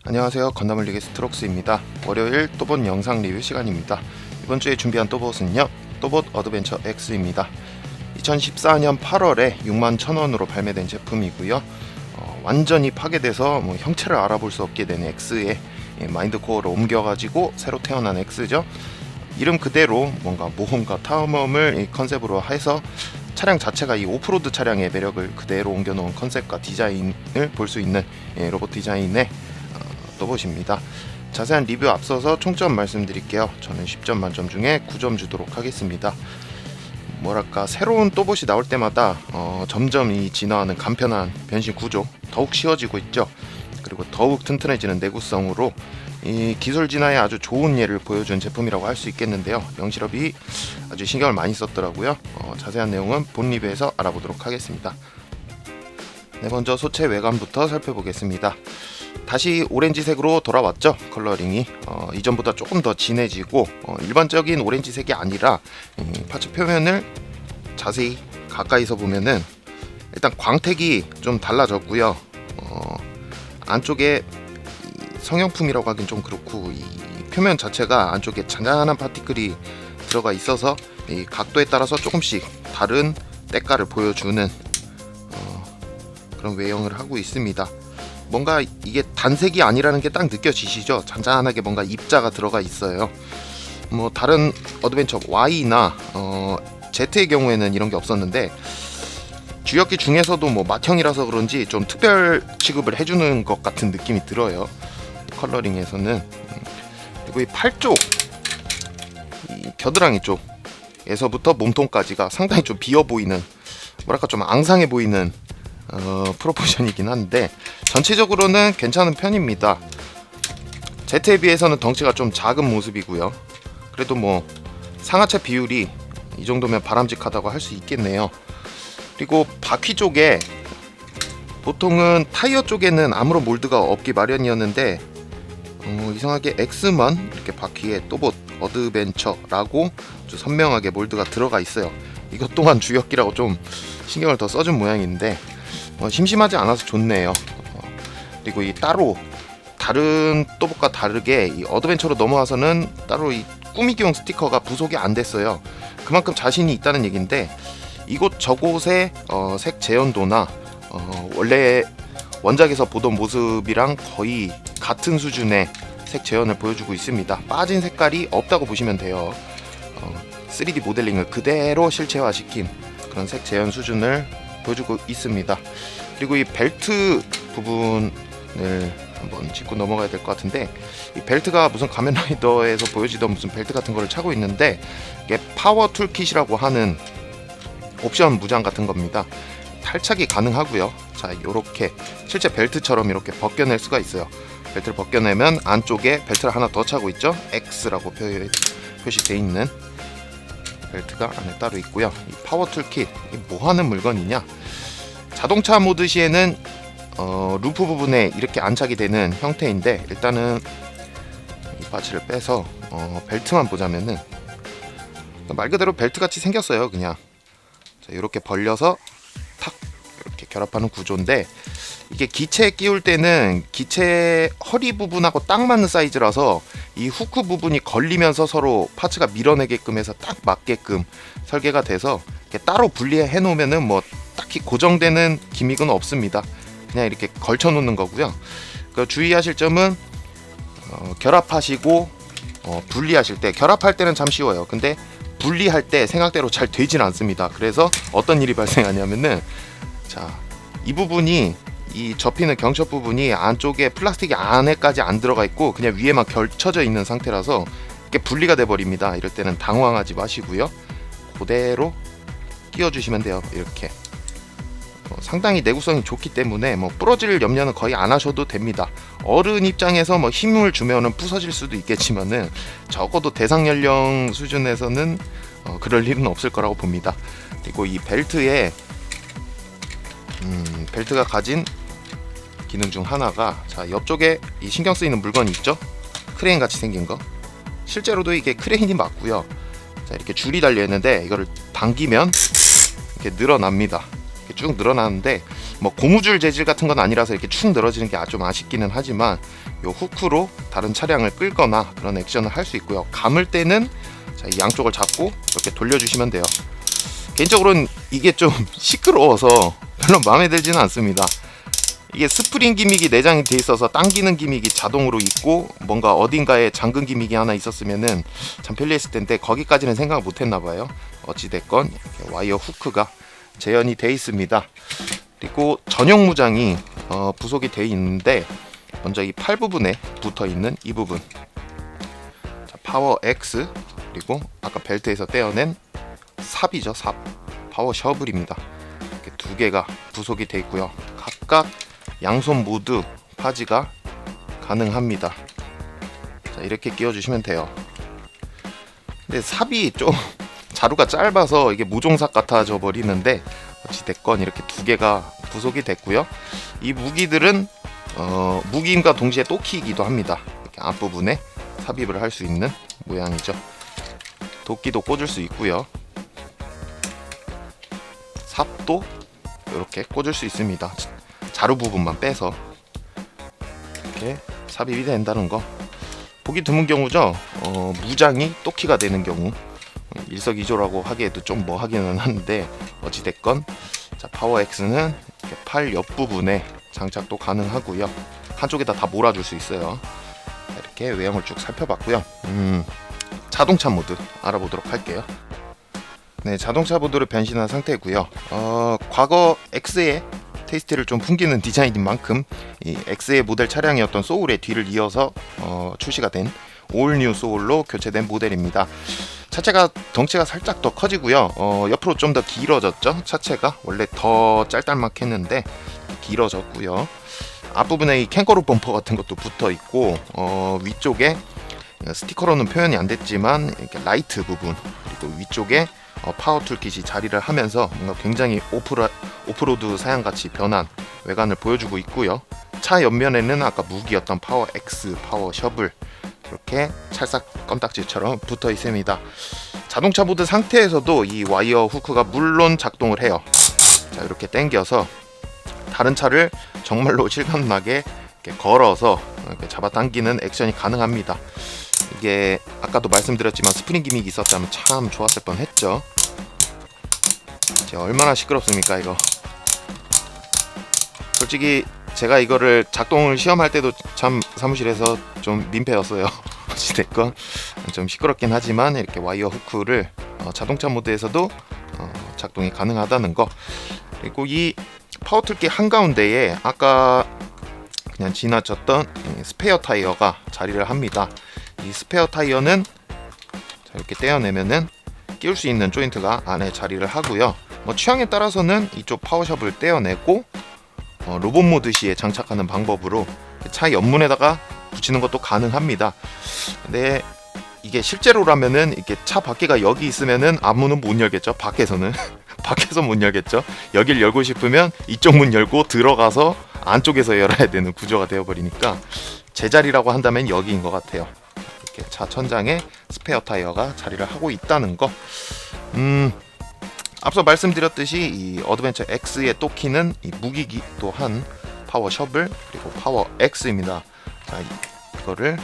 안녕하세요, 건담을리기 스트록스입니다. 월요일 또봇 영상 리뷰 시간입니다. 이번 주에 준비한 또봇은요, 또봇 어드벤처 X입니다. 2014년 8월에 61,000원으로 발매된 제품이고요. 완전히 파괴돼서 형체를 알아볼 수 없게 된 X에 마인드 코어를 옮겨가지고 새로 태어난 X죠. 이름 그대로 뭔가 모험과 탐험을 컨셉으로 해서 차량 자체가 이 오프로드 차량의 매력을 그대로 옮겨놓은 컨셉과 디자인을 볼 수 있는 로봇 디자인의 또봇입니다. 자세한 리뷰 앞서서 총점 말씀드릴게요. 저는 10점 만점 중에 9점 주도록 하겠습니다. 뭐랄까, 새로운 또봇이 나올 때마다 점점 이 진화하는 간편한 변신 구조 더욱 쉬워지고 있죠. 그리고 더욱 튼튼해지는 내구성으로 이 기술 진화에 아주 좋은 예를 보여준 제품이라고 할 수 있겠는데요. 영실업이 아주 신경을 많이 썼더라고요. 자세한 내용은 본 리뷰에서 알아보도록 하겠습니다. 네, 먼저 소체 외관부터 살펴보겠습니다. 다시 오렌지색으로 돌아왔죠. 컬러링이 이전보다 조금 더 진해지고 일반적인 오렌지색이 아니라 파츠 표면을 자세히 가까이서 보면은 일단 광택이 좀 달라졌고요. 안쪽에 성형품이라고 하긴 좀 그렇고 이 표면 자체가 안쪽에 잔잔한 파티클이 들어가 있어서 이 각도에 따라서 조금씩 다른 때깔을 보여주는 그런 외형을 하고 있습니다. 뭔가 이게 단색이 아니라는 게 딱 느껴지시죠? 잔잔하게 뭔가 입자가 들어가 있어요. 뭐 다른 어드벤처 Y나 Z의 경우에는 이런 게 없었는데 주역기 중에서도 뭐 맏형이라서 그런지 좀 특별 취급을 해주는 것 같은 느낌이 들어요. 컬러링에서는. 그리고 이 팔 쪽, 이 겨드랑이 쪽에서부터 몸통까지가 상당히 좀 비어 보이는, 뭐랄까 좀 앙상해 보이는 프로포션이긴 한데 전체적으로는 괜찮은 편입니다. Z에 비해서는 덩치가 좀 작은 모습이고요. 그래도 뭐 상하체 비율이 이 정도면 바람직하다고 할 수 있겠네요. 그리고 바퀴 쪽에 보통은 타이어 쪽에는 아무런 몰드가 없기 마련이었는데 이상하게 X만 이렇게 바퀴에 또봇 어드벤처라고 아주 선명하게 몰드가 들어가 있어요. 이것 또한 주역기라고 좀 신경을 더 써준 모양인데 심심하지 않아서 좋네요. 그리고 이 따로 다른 또봇과 다르게 이 어드벤처로 넘어와서는 따로 이 꾸미기용 스티커가 부속이 안 됐어요. 그만큼 자신이 있다는 얘기인데 이곳 저곳의 색 재현도나 원래 원작에서 보던 모습이랑 거의 같은 수준의 색 재현을 보여주고 있습니다. 빠진 색깔이 없다고 보시면 돼요. 3D 모델링을 그대로 실체화시킨 그런 색 재현 수준을 보여주고 있습니다. 그리고 이 벨트 부분을 한번 짚고 넘어가야 될 것 같은데 이 벨트가 무슨 가면라이더에서 보여지던 무슨 벨트 같은 거를 차고 있는데 이게 파워 툴킷이라고 하는 옵션 무장 같은 겁니다. 탈착이 가능하고요. 자, 요렇게 실제 벨트처럼 이렇게 벗겨낼 수가 있어요. 벨트를 벗겨내면 안쪽에 벨트를 하나 더 차고 있죠. X라고 표시되어 있는 벨트가 안에 따로 있고요. 이 파워 툴킷, 뭐 하는 물건이냐? 자동차 모드 시에는 루프 부분에 이렇게 안착이 되는 형태인데 일단은 이 바치를 빼서 벨트만 보자면은 말 그대로 벨트 같이 생겼어요. 그냥 자, 이렇게 벌려서 탁 이렇게 결합하는 구조인데 이게 기체에 끼울 때는 기체 허리 부분하고 딱 맞는 사이즈라서 이 후크 부분이 걸리면서 서로 파츠가 밀어내게끔 해서 딱 맞게끔 설계가 돼서 이렇게 따로 분리해 놓으면은 뭐 딱히 고정되는 기믹은 없습니다. 그냥 이렇게 걸쳐 놓는 거고요. 주의하실 점은 결합하시고 분리하실 때, 결합할 때는 참 쉬워요. 근데 분리할 때 생각대로 잘 되진 않습니다. 그래서 어떤 일이 발생하냐면은 자, 이 부분이 이 접히는 경첩 부분이 안쪽에 플라스틱이 안에까지 안 들어가 있고 그냥 위에만 걸쳐져 있는 상태라서 이렇게 분리가 돼 버립니다. 이럴 때는 당황하지 마시고요. 그대로 끼워 주시면 돼요. 이렇게 상당히 내구성이 좋기 때문에 뭐 부러질 염려는 거의 안 하셔도 됩니다. 어른 입장에서 뭐 힘을 주면은 부서질 수도 있겠지만은 적어도 대상 연령 수준에서는 그럴 일은 없을 거라고 봅니다. 그리고 이 벨트에 벨트가 가진 기능 중 하나가, 자, 옆쪽에 이 신경 쓰이는 물건이 있죠. 크레인 같이 생긴 거. 실제로도 이게 크레인이 맞고요. 자, 이렇게 줄이 달려 있는데 이거를 당기면 이렇게 늘어납니다. 이렇게 쭉 늘어나는데 뭐 고무줄 재질 같은 건 아니라서 이렇게 축 늘어지는 게 좀 아쉽기는 하지만 요 후크로 다른 차량을 끌거나 그런 액션을 할 수 있고요. 감을 때는 자, 이 양쪽을 잡고 이렇게 돌려주시면 돼요. 개인적으로는 이게 좀 시끄러워서 별로 마음에 들지는 않습니다. 이게 스프링 기믹이 내장이 돼 있어서 당기는 기믹이 자동으로 있고 뭔가 어딘가에 잠근 기믹이 하나 있었으면은 참 편리했을 텐데 거기까지는 생각을 못 했나 봐요. 어찌됐건 와이어 후크가 재현이 돼 있습니다. 그리고 전용 무장이 부속이 돼 있는데 먼저 이 팔 부분에 붙어 있는 이 부분, 자, 파워 X, 그리고 아까 벨트에서 떼어낸 삽이죠. 삽, 파워 셔블입니다. 이렇게 두 개가 부속이 돼 있고요. 각각 양손 모두 파지가 가능합니다. 자, 이렇게 끼워주시면 돼요. 근데 삽이 좀 자루가 짧아서 이게 무종삭 같아져 버리는데 어찌됐건 이렇게 두 개가 부속이 됐고요. 이 무기들은 무기임과 동시에 또키이기도 합니다. 이렇게 앞부분에 삽입을 할 수 있는 모양이죠. 도끼도 꽂을 수 있고요. 삽도 이렇게 꽂을 수 있습니다. 자루 부분만 빼서 이렇게 삽입이 된다는 거 보기 드문 경우죠. 무장이 또키가 되는 경우 일석이조라고 하기에도 좀 뭐하기는 한데 어찌됐건 자, 파워 X는 이렇게 팔 옆부분에 장착도 가능하고요. 한쪽에다 다 몰아줄 수 있어요. 이렇게 외형을 쭉 살펴봤고요. 자동차 모드 알아보도록 할게요. 네, 자동차 모드로 변신한 상태고요. 과거 X의 테이스트를 좀 풍기는 디자인인 만큼 이 X의 모델 차량이었던 소울의 뒤를 이어서 출시가 된 올 뉴 소울로 교체된 모델입니다. 차체가 덩치가 살짝 더 커지고요. 옆으로 좀 더 길어졌죠. 차체가 원래 더 짤짤막했는데 길어졌고요. 앞부분에 이 캥거루 범퍼 같은 것도 붙어 있고 위쪽에 스티커로는 표현이 안 됐지만 이렇게 라이트 부분, 그리고 위쪽에 파워 툴킷이 자리를 하면서 뭔가 굉장히 오프로드 사양같이 변한 외관을 보여주고 있고요. 차 옆면에는 아까 무기였던 파워 X, 파워 셔블 이렇게 찰싹 껌딱지처럼 붙어 있습니다. 자동차 모드 상태에서도 이 와이어 후크가 물론 작동을 해요. 자, 이렇게 당겨서 다른 차를 정말로 실감나게 이렇게 걸어서 이렇게 잡아당기는 액션이 가능합니다. 이게 아까도 말씀드렸지만 스프링 기믹이 있었다면 참 좋았을 뻔했죠. 얼마나 시끄럽습니까 이거. 솔직히 제가 이거를 작동을 시험할 때도 참 사무실에서 좀 민폐였어요. 어찌됐건 좀 시끄럽긴 하지만 이렇게 와이어 후크를 자동차 모드에서도 작동이 가능하다는 거. 그리고 이 파워 툴킷 한가운데에 아까 그냥 지나쳤던 스페어 타이어가 자리를 합니다. 이 스페어 타이어는 자, 이렇게 떼어내면은 끼울 수 있는 조인트가 안에 자리를 하고요. 뭐 취향에 따라서는 이쪽 파워샵을 떼어내고 로봇 모드 시에 장착하는 방법으로 차 옆문에다가 붙이는 것도 가능합니다. 근데 이게 실제로라면은 이렇게 차 밖에가 여기 있으면은 앞문은 못 열겠죠. 밖에서는 밖에서 못 열겠죠. 여길 열고 싶으면 이쪽 문 열고 들어가서 안쪽에서 열어야 되는 구조가 되어버리니까 제자리라고 한다면 여기인 것 같아요. 이렇게 차 천장에 스페어 타이어가 자리를 하고 있다는 거. 앞서 말씀드렸듯이 이 어드벤처 X의 또키는 이 무기기 또한 파워 셔블 그리고 파워 X입니다. 자, 이거를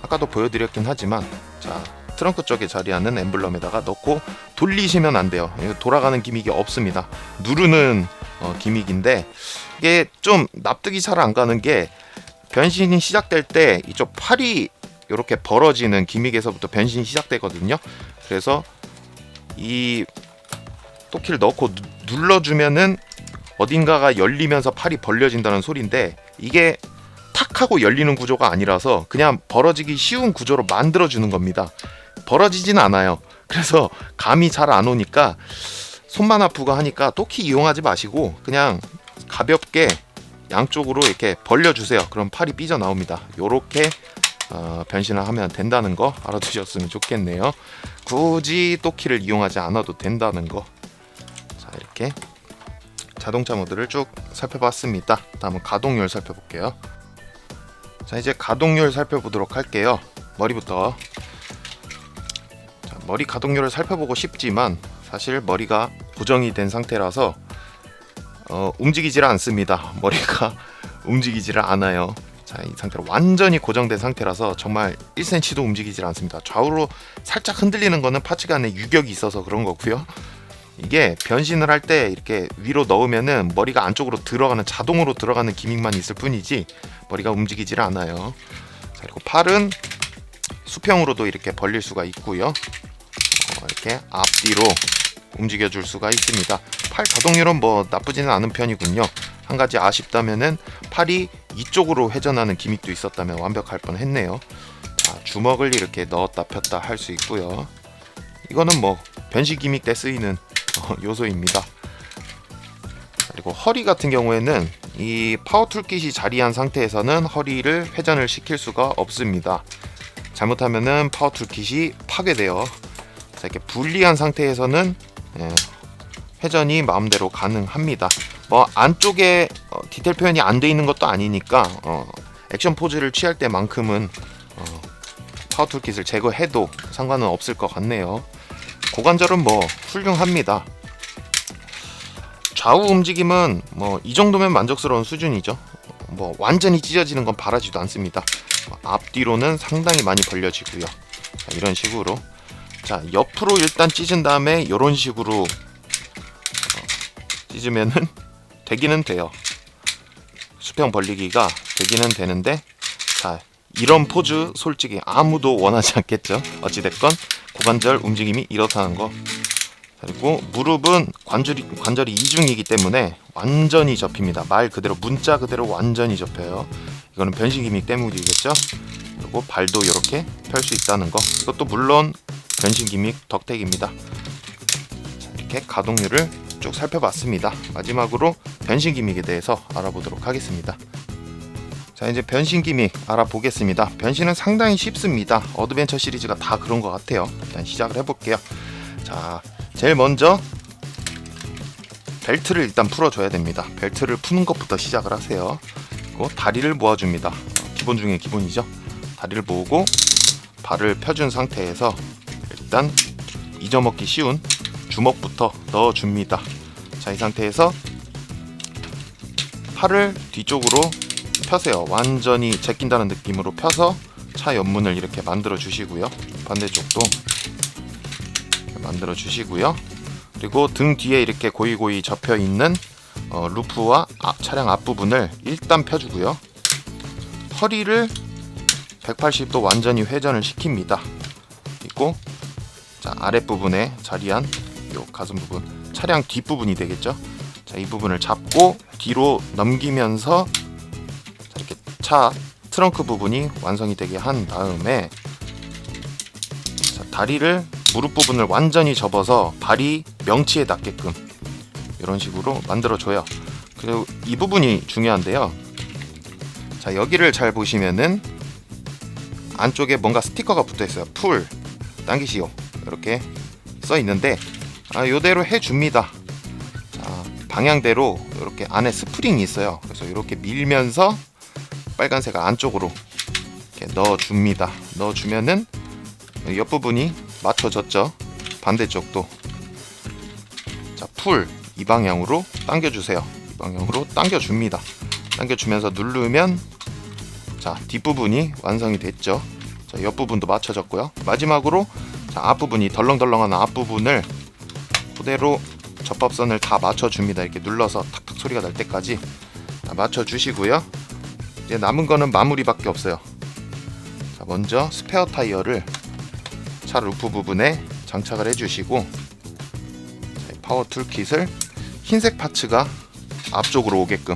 아까도 보여드렸긴 하지만 자, 트렁크 쪽에 자리하는 엠블럼에다가 넣고 돌리시면 안 돼요. 돌아가는 기믹이 없습니다. 누르는 기믹인데 이게 좀 납득이 잘 안 가는 게 변신이 시작될 때 이쪽 팔이 이렇게 벌어지는 기믹에서부터 변신이 시작되거든요. 그래서 이 또키를 넣고 눌러주면은 어딘가가 열리면서 팔이 벌려진다는 소리인데 이게 탁 하고 열리는 구조가 아니라서 그냥 벌어지기 쉬운 구조로 만들어주는 겁니다. 벌어지진 않아요. 그래서 감이 잘 안 오니까 손만 아프고 하니까 또키 이용하지 마시고 그냥 가볍게 양쪽으로 이렇게 벌려주세요. 그럼 팔이 삐져나옵니다. 요렇게 변신을 하면 된다는 거 알아두셨으면 좋겠네요. 굳이 또키를 이용하지 않아도 된다는 거. 자, 이렇게 자동차 모드를 쭉 살펴봤습니다. 다음은 가동률 살펴볼게요. 자, 이제 가동률 살펴보도록 할게요. 머리부터. 자, 머리 가동률을 살펴보고 싶지만 사실 머리가 고정이 된 상태라서 움직이질 않습니다. 머리가 움직이지를 않아요. 자, 이 상태로 완전히 고정된 상태라서 정말 1cm도 움직이질 않습니다. 좌우로 살짝 흔들리는 거는 파츠가 안에 유격이 있어서 그런 거고요. 이게 변신을 할 때 이렇게 위로 넣으면은 머리가 안쪽으로 들어가는, 자동으로 들어가는 기믹만 있을 뿐이지 머리가 움직이질 않아요. 자, 그리고 팔은 수평으로도 이렇게 벌릴 수가 있고요. 이렇게 앞뒤로 움직여 줄 수가 있습니다. 팔 가동률은 뭐 나쁘지는 않은 편이군요. 한 가지 아쉽다면은 팔이 이쪽으로 회전하는 기믹도 있었다면 완벽할 뻔했네요. 자, 주먹을 이렇게 넣었다 폈다 할 수 있고요. 이거는 뭐 변신 기믹 때 쓰이는 요소입니다. 그리고 허리 같은 경우에는 이 파워 툴킷이 자리한 상태에서는 허리를 회전을 시킬 수가 없습니다. 잘못하면은 파워 툴킷이 파괴돼요. 자, 이렇게 분리한 상태에서는 회전이 마음대로 가능합니다. 뭐 안쪽에 디테일 표현이 안 돼 있는 것도 아니니까 액션 포즈를 취할 때만큼은 파워 툴킷을 제거해도 상관은 없을 것 같네요. 고관절은 뭐 훌륭합니다. 좌우 움직임은 뭐 이 정도면 만족스러운 수준이죠. 뭐 완전히 찢어지는 건 바라지도 않습니다. 앞뒤로는 상당히 많이 벌려지고요. 자, 이런 식으로, 자, 옆으로 일단 찢은 다음에 이런 식으로 찢으면은 되기는 돼요. 수평 벌리기가 되기는 되는데, 자, 이런 포즈 솔직히 아무도 원하지 않겠죠. 어찌됐건 고관절 움직임이 이렇다는 거. 그리고 무릎은 관절이 이중이기 때문에 완전히 접힙니다. 말 그대로, 문자 그대로 완전히 접혀요. 이거는 변신 기믹 때문이겠죠. 그리고 발도 이렇게 펼 수 있다는 거, 이것도 물론 변신 기믹 덕택입니다. 자, 이렇게 가동률을 쭉 살펴봤습니다. 마지막으로 변신 기믹에 대해서 알아보도록 하겠습니다. 자, 이제 변신 기믹 알아보겠습니다. 변신은 상당히 쉽습니다. 어드벤처 시리즈가 다 그런 것 같아요. 일단 시작을 해볼게요. 자, 제일 먼저 벨트를 일단 풀어줘야 됩니다. 벨트를 푸는 것부터 시작을 하세요. 그리고 다리를 모아줍니다. 기본 중에 기본이죠. 다리를 모으고 발을 펴준 상태에서 일단 잊어먹기 쉬운 주먹부터 넣어줍니다. 자, 이 상태에서 팔을 뒤쪽으로 펴세요. 완전히 제낀다는 느낌으로 펴서 차 옆문을 이렇게 만들어 주시고요. 반대쪽도 만들어 주시고요. 그리고 등 뒤에 이렇게 고이고이 접혀 있는 루프와 차량 앞부분을 일단 펴주고요. 허리를 180도 완전히 회전을 시킵니다. 그리고 자, 아랫부분에 자리한 요 가슴 부분, 차량 뒷부분이 되겠죠. 자, 이 부분을 잡고 뒤로 넘기면서 이렇게 차 트렁크 부분이 완성이 되게 한 다음에, 자, 다리를, 무릎 부분을 완전히 접어서 발이 명치에 닿게끔 이런 식으로 만들어줘요. 그리고 이 부분이 중요한데요. 자, 여기를 잘 보시면은 안쪽에 뭔가 스티커가 붙어있어요. 풀 당기시오 이렇게 써 있는데, 요대로 해줍니다. 자, 방향대로 이렇게 안에 스프링이 있어요. 그래서 이렇게 밀면서 빨간색 안쪽으로 이렇게 넣어줍니다. 넣어주면은 옆부분이 맞춰졌죠. 반대쪽도, 자, 풀 이 방향으로 당겨주세요. 이 방향으로 당겨줍니다. 당겨주면서 누르면, 자, 뒷부분이 완성이 됐죠. 자, 옆부분도 맞춰졌고요. 마지막으로, 자, 앞부분이 덜렁덜렁한 앞부분을 그대로 접합선을 다 맞춰줍니다. 이렇게 눌러서 탁탁 소리가 날 때까지 다 맞춰주시고요. 이제 남은 거는 마무리밖에 없어요. 자, 먼저 스페어 타이어를 차 루프 부분에 장착을 해주시고, 자, 파워 툴킷을 흰색 파츠가 앞쪽으로 오게끔,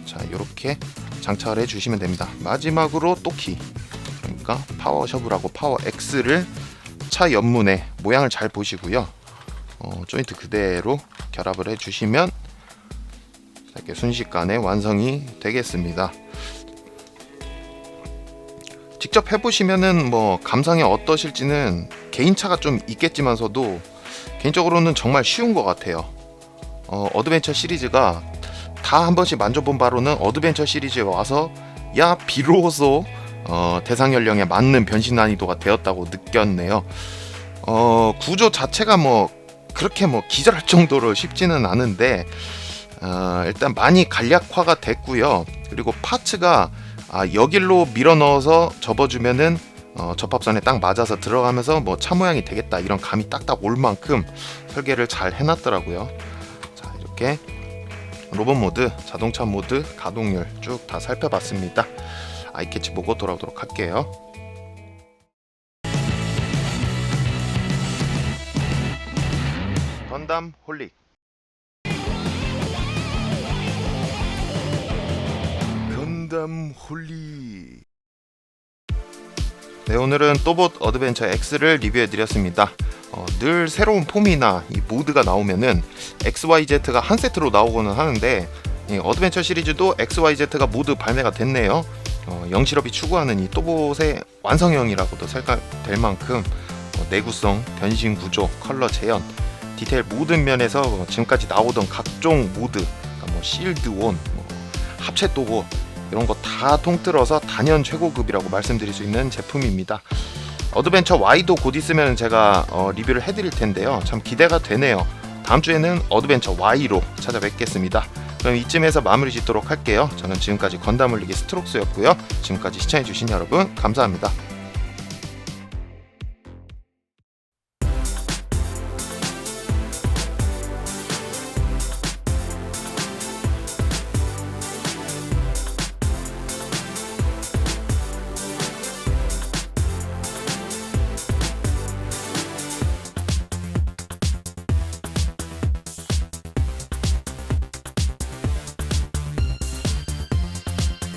자, 이렇게 장착을 해주시면 됩니다. 마지막으로 또키, 그러니까 파워 셔브라고 파워 X를 차 옆문에 모양을 잘 보시고요. 조인트 그대로 결합을 해주시면 이렇게 순식간에 완성이 되겠습니다. 직접 해보시면은 뭐 감상이 어떠실지는 개인차가 좀 있겠지만서도 개인적으로는 정말 쉬운 것 같아요. 어드벤처 시리즈가 다 한 번씩 만져본 바로는 어드벤처 시리즈에 와서 야 비로소 대상 연령에 맞는 변신 난이도가 되었다고 느꼈네요. 구조 자체가 뭐 그렇게 뭐 기절할 정도로 쉽지는 않은데 일단 많이 간략화가 됐고요. 그리고 파츠가 여길로 밀어 넣어서 접어주면은 접합선에 딱 맞아서 들어가면서 뭐 차 모양이 되겠다 이런 감이 딱딱 올 만큼 설계를 잘 해놨더라고요. 자, 이렇게 로봇 모드, 자동차 모드, 가동률 쭉 다 살펴봤습니다. 아이캐치 보고 돌아오도록 할게요. 건담 홀릭. 건담 홀릭. 네, 오늘은 또봇 어드벤처 X를 리뷰해드렸습니다. 늘 새로운 폼이나 이 모드가 나오면은 XYZ가 한 세트로 나오고는 하는데 이 어드벤처 시리즈도 XYZ가 모두 발매가 됐네요. 영실업이 추구하는 이 또봇의 완성형이라고도 생각될 만큼 내구성, 변신 구조, 컬러 재현, 디테일 모든 면에서 지금까지 나오던 각종 모드, 그러니까 뭐 실드온, 뭐 합체 또봇 이런 거 다 통틀어서 단연 최고급이라고 말씀드릴 수 있는 제품입니다. 어드벤처 Y도 곧 있으면 제가 리뷰를 해드릴 텐데요. 참 기대가 되네요. 다음 주에는 어드벤처 Y로 찾아뵙겠습니다. 그럼 이쯤에서 마무리 짓도록 할게요. 저는 지금까지 건담 올리기 스트록스였고요. 지금까지 시청해주신 여러분 감사합니다.